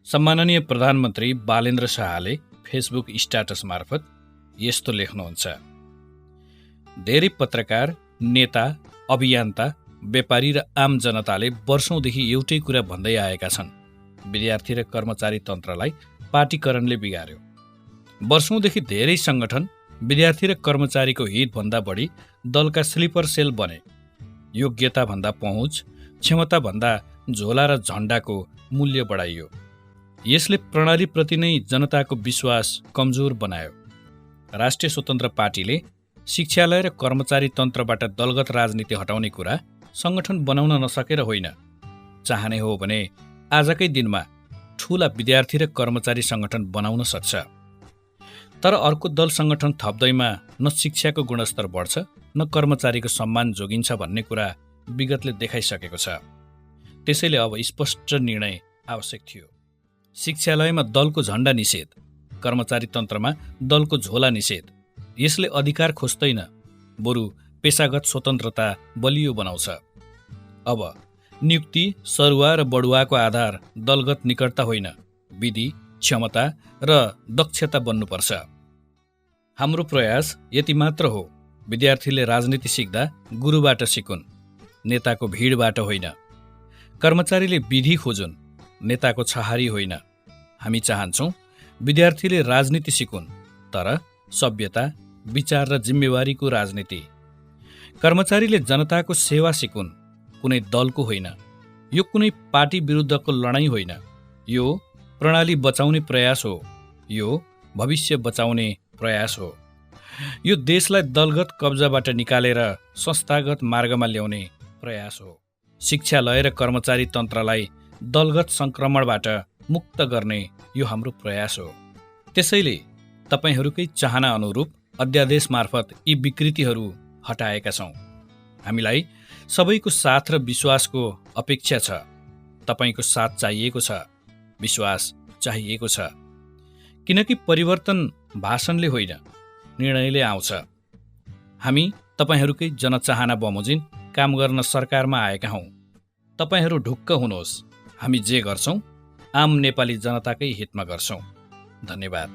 सम्माननीय प्रधानमन्त्री बालेन्द्र शाहले फेसबुक स्ट्याटस मार्फत यस्तो लेख्नुहुन्छ। धेरै पत्रकार, नेता, अभियन्ता, व्यापारी र आम जनताले वर्षौंदेखि एउटै कुरा भन्दै आएका छन्। विद्यार्थी र कर्मचारी तन्त्रलाई पार्टीकरणले बिगार्यो। वर्षौंदेखि धेरै संगठन विद्यार्थी र कर्मचारीको हितभन्दा बढी दलका स्लिपर सेल बने। योग्यताभन्दा पहुँच, क्षमताभन्दा झोला र झण्डाको मूल्य बढाइयो। यसले प्रणालीप्रति नै जनताको विश्वास कमजोर बनायो। राष्ट्रिय स्वतन्त्र पार्टीले शिक्षालय र कर्मचारी तन्त्रबाट दलगत राजनीति हटाउने कुरा संगठन बनाउन नसकेर होइन। चाहने हो भने आजकै दिनमा ठूला विद्यार्थी र कर्मचारी संगठन बनाउन सक्छ। तर अर्को दल संगठन थप्दैमा न शिक्षाको गुणस्तर बढ्छ न कर्मचारीको सम्मान जोगिन्छ भन्ने कुरा विगतले देखाइसकेको छ। त्यसैले अब स्पष्ट निर्णय आवश्यक थियो। शिक्षालयमा दलको झण्डा निषेध, कर्मचारी तन्त्रमा दलको झोला निषेध। यसले अधिकार खोज्दैन, बरु पेशागत स्वतन्त्रता बलियो बनाउँछ। अब नियुक्ति, सरुवा र बढुवाको आधार दलगत निकटता होइन, विधि, क्षमता र दक्षता बन्नुपर्छ। हाम्रो प्रयास यति मात्र हो, विद्यार्थीले राजनीति सिक्दा गुरुबाट सिकुन्, नेताको भिडबाट होइन। कर्मचारीले विधि खोजुन्, नेताको छहारी होइन। हामी चाहन्छौँ विद्यार्थीले राजनीति सिकुन्, तर सभ्यता, विचार र जिम्मेवारीको राजनीति। कर्मचारीले जनताको सेवा सिकुन्, कुनै दलको होइन। यो कुनै पार्टी विरुद्धको लडाईँ होइन। यो प्रणाली बचाउने प्रयास हो। यो भविष्य बचाउने प्रयास हो। यो देशलाई दलगत कब्जाबाट निकालेर संस्थागत मार्गमा ल्याउने प्रयास हो। शिक्षालय र कर्मचारी तन्त्रलाई दलगत संक्रमणबाट मुक्त गर्ने यो हाम्रो प्रयास हो। त्यसैले तपाईहरूकै चाहना अनुरूप अध्यादेश मार्फत यी विकृतिहरू हटाएका छौँ। हामीलाई सबैको साथ र विश्वासको अपेक्षा छ। तपाईको साथ चाहिएको छ, विश्वास चाहिएको छ। किनकि परिवर्तन भाषणले होइन, निर्णयले आउँछ। हामी तपाईहरूकै जनचाहना बमोजिम काम गर्न सरकारमा आएका हौँ। तपाईहरू ढुक्क हुनुहोस्। हामी जे गर्छौँ आम नेपाली जनताकै हितमा गर्छौँ। धन्यवाद।